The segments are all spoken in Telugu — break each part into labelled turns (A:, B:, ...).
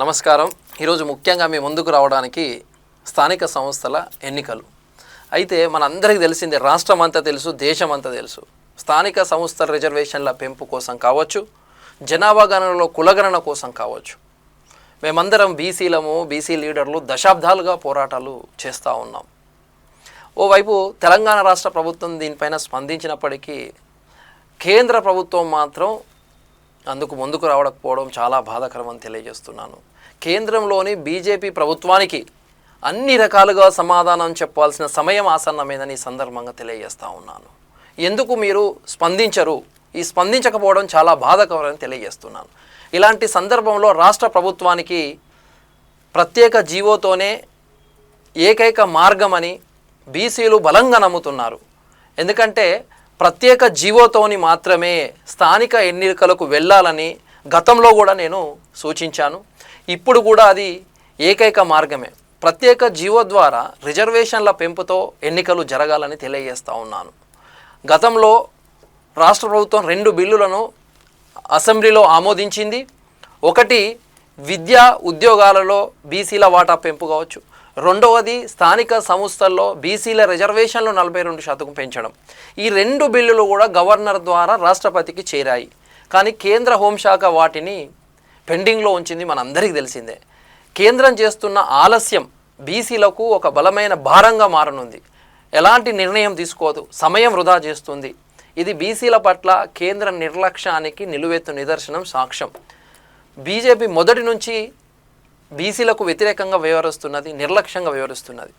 A: నమస్కారం. ఈరోజు ముఖ్యంగా మీ ముందుకు రావడానికి స్థానిక సంస్థల ఎన్నికలు. అయితే మనందరికీ తెలిసిందే, రాష్ట్రం అంతా తెలుసు, దేశం అంతా తెలుసు. స్థానిక సంస్థల రిజర్వేషన్ల పెంపు కోసం కావచ్చు, జనాభా గణనలో కులగణన కోసం కావచ్చు, మేమందరం బీసీలము, బీసీ లీడర్లు దశాబ్దాలుగా పోరాటాలు చేస్తూ ఉన్నాం. ఓవైపు తెలంగాణ రాష్ట్ర ప్రభుత్వం దీనిపైన స్పందించినప్పటికీ కేంద్ర ప్రభుత్వం మాత్రం అందుకు ముందుకు రావకపోవడం చాలా బాధాకరమని తెలియజేస్తున్నాను. కేంద్రంలోని బీజేపీ ప్రభుత్వానికి అన్ని రకాలుగా సమాధానం చెప్పాల్సిన సమయం ఆసన్నమైందని ఈ సందర్భంగా తెలియజేస్తూ ఉన్నాను. ఎందుకు మీరు స్పందించరు? ఈ స్పందించకపోవడం చాలా బాధాకరమని తెలియజేస్తున్నాను. ఇలాంటి సందర్భంలో రాష్ట్ర ప్రభుత్వానికి ప్రత్యేక జీవోతోనే ఏకైక మార్గమని బీసీలు బలంగా నమ్ముతున్నారు. ఎందుకంటే ప్రత్యేక జీవోతోని మాత్రమే స్థానిక ఎన్నికలకు వెళ్ళాలని గతంలో కూడా నేను సూచించాను. ఇప్పుడు కూడా అది ఏకైక మార్గమే. ప్రత్యేక జీవో ద్వారా రిజర్వేషన్ల పెంపుతో ఎన్నికలు జరగాలని తెలియజేస్తూ ఉన్నాను. గతంలో రాష్ట్ర ప్రభుత్వం 2 బిల్లులను అసెంబ్లీలో ఆమోదించింది. ఒకటి విద్యా ఉద్యోగాలలో బీసీల వాటా పెంపు కావచ్చు, రెండవది స్థానిక సంస్థల్లో బీసీల రిజర్వేషన్లు 42% పెంచడం. ఈ 2 బిల్లులు కూడా గవర్నర్ ద్వారా రాష్ట్రపతికి చేరాయి. కానీ కేంద్ర హోంశాఖ వాటిని పెండింగ్లో ఉంచింది, మనందరికీ తెలిసిందే. కేంద్రం చేస్తున్న ఆలస్యం బీసీలకు ఒక బలమైన భారంగా మారనుంది. ఎలాంటి నిర్ణయం తీసుకోదు, సమయం వృధా చేస్తుంది. ఇది బీసీల పట్ల కేంద్ర నిర్లక్ష్యానికి నిలువెత్తు నిదర్శనం, సాక్ష్యం. బీజేపీ మొదటి నుంచి బీసీలకు వ్యతిరేకంగా వ్యవహరిస్తున్నది, నిర్లక్ష్యంగా వ్యవహరిస్తున్నది.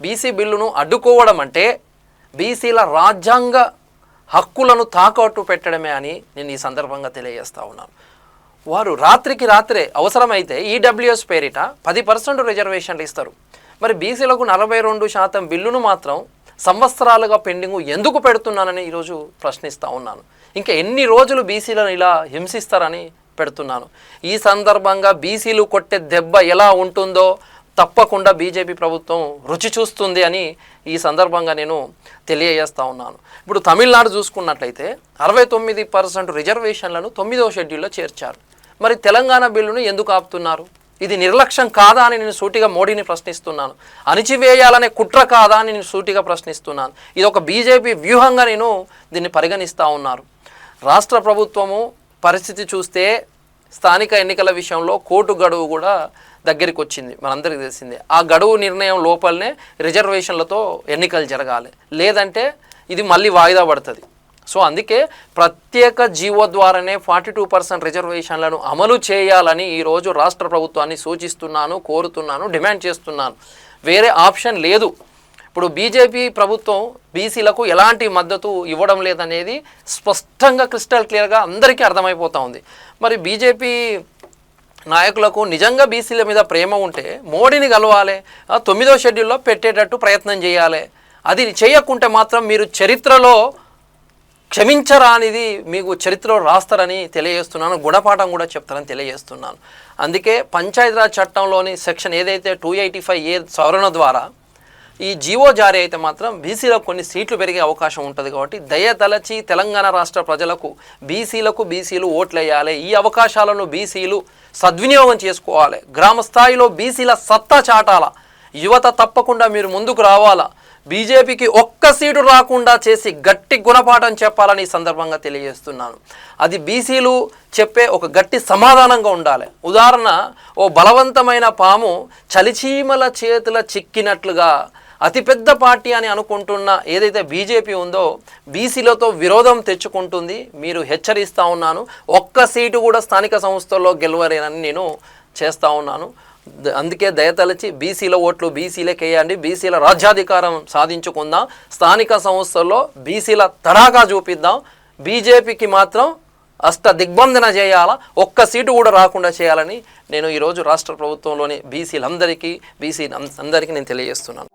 A: బీసీ బిల్లును అడ్డుకోవడం అంటే బీసీల రాజ్యాంగ హక్కులను తాకట్టు పెట్టడమే అని నేను ఈ సందర్భంగా తెలియజేస్తూ ఉన్నాను. వారు రాత్రికి రాత్రే అవసరమైతే ఈడబ్ల్యూఎస్ పేరిట 10% రిజర్వేషన్లు ఇస్తారు. మరి బీసీలకు 42% బిల్లును మాత్రం సంవత్సరాలుగా పెండింగ్ ఎందుకు పెడుతున్నానని ఈరోజు ప్రశ్నిస్తూ ఉన్నాను. ఇంకా ఎన్ని రోజులు బీసీలను ఇలా హింసిస్తారని పెడుతున్నాను. ఈ సందర్భంగా బీసీలు కొట్టే దెబ్బ ఎలా ఉంటుందో తప్పకుండా బీజేపీ ప్రభుత్వం రుచి చూస్తుంది అని ఈ సందర్భంగా నేను తెలియజేస్తూ ఉన్నాను. ఇప్పుడు తమిళనాడు చూసుకున్నట్లయితే 69% రిజర్వేషన్లను 9వ షెడ్యూల్లో చేర్చారు. మరి తెలంగాణ బిల్లును ఎందుకు ఆపుతున్నారు? ఇది నిర్లక్ష్యం కాదా అని నేను సూటిగా మోడీని ప్రశ్నిస్తున్నాను. అణిచివేయాలనే కుట్ర కాదా అని నేను సూటిగా ప్రశ్నిస్తున్నాను. ఇది ఒక బీజేపీ వ్యూహంగా నేను దీన్ని పరిగణిస్తూ ఉన్నాను. రాష్ట్ర ప్రభుత్వము పరిస్థితి చూస్తే స్థానిక ఎన్నికల విషయంలో కోర్టు గడువు కూడా దగ్గరికి వచ్చింది, మనందరికీ తెలిసిందే. ఆ గడువు నిర్ణయం లోపలనే రిజర్వేషన్లతో ఎన్నికలు జరగాలి, లేదంటే ఇది మళ్ళీ వాయిదా పడుతుంది. సో అందుకే ప్రత్యేక జీవో ద్వారానే 42% రిజర్వేషన్లను అమలు చేయాలని ఈరోజు రాష్ట్ర ప్రభుత్వాన్ని సూచిస్తున్నాను, కోరుతున్నాను, డిమాండ్ చేస్తున్నాను. వేరే ఆప్షన్ లేదు. ఇప్పుడు బీజేపీ ప్రభుత్వం బీసీలకు ఎలాంటి మద్దతు ఇవ్వడం లేదనేది స్పష్టంగా క్రిస్టల్ క్లియర్గా అందరికీ అర్థమైపోతూ ఉంది. మరి బీజేపీ నాయకులకు నిజంగా బీసీల మీద ప్రేమ ఉంటే మోడీని కలవాలి, 9వ షెడ్యూల్లో పెట్టేటట్టు ప్రయత్నం చేయాలి. అది చేయకుంటే మాత్రం మీరు చరిత్రలో క్షమించరానిది మీకు చరిత్రలో రాస్తారని తెలియజేస్తున్నాను. గుణపాఠం కూడా చెప్తారని తెలియజేస్తున్నాను. అందుకే పంచాయతీరాజ్ చట్టంలోని సెక్షన్ ఏదైతే 285A సవరణ ద్వారా ఈ జీవో జారీ అయితే మాత్రం బీసీలకు కొన్ని సీట్లు పెరిగే అవకాశం ఉంటుంది. కాబట్టి దయతలచి తెలంగాణ రాష్ట్ర ప్రజలకు బీసీలు ఓట్లు వేయాలి. ఈ అవకాశాలను బీసీలు సద్వినియోగం చేసుకోవాలి. గ్రామ స్థాయిలో బీసీల సత్తా చాటాల. యువత తప్పకుండా మీరు ముందుకు రావాలా. బీజేపీకి ఒక్క సీటు రాకుండా చేసి గట్టి గుణపాఠం చెప్పాలని ఈ సందర్భంగా తెలియజేస్తున్నాను. అది బీసీలు చెప్పే ఒక గట్టి సమాధానంగా ఉండాలి. ఉదాహరణ, ఓ బలవంతమైన పాము చలిచీమల చేతుల చిక్కినట్లుగా అతిపెద్ద పార్టీ అని అనుకుంటున్న ఏదైతే బీజేపీ ఉందో బీసీలతో విరోధం తెచ్చుకుంటుంది. మీరు హెచ్చరిస్తూ ఉన్నాను. ఒక్క సీటు కూడా స్థానిక సంస్థల్లో గెలవలేనని నేను చేస్తూ ఉన్నాను. అందుకే దయతలచి బీసీల ఓట్లు బీసీలకి వేయండి. బీసీల రాజ్యాధికారం సాధించుకుందాం. స్థానిక సంస్థల్లో బీసీల తడాగా చూపిద్దాం. బీజేపీకి మాత్రం దిగ్బంధన చేయాలా, ఒక్క సీటు కూడా రాకుండా చేయాలని నేను ఈరోజు రాష్ట్ర ప్రభుత్వంలోని బీసీలందరికీ నేను తెలియజేస్తున్నాను.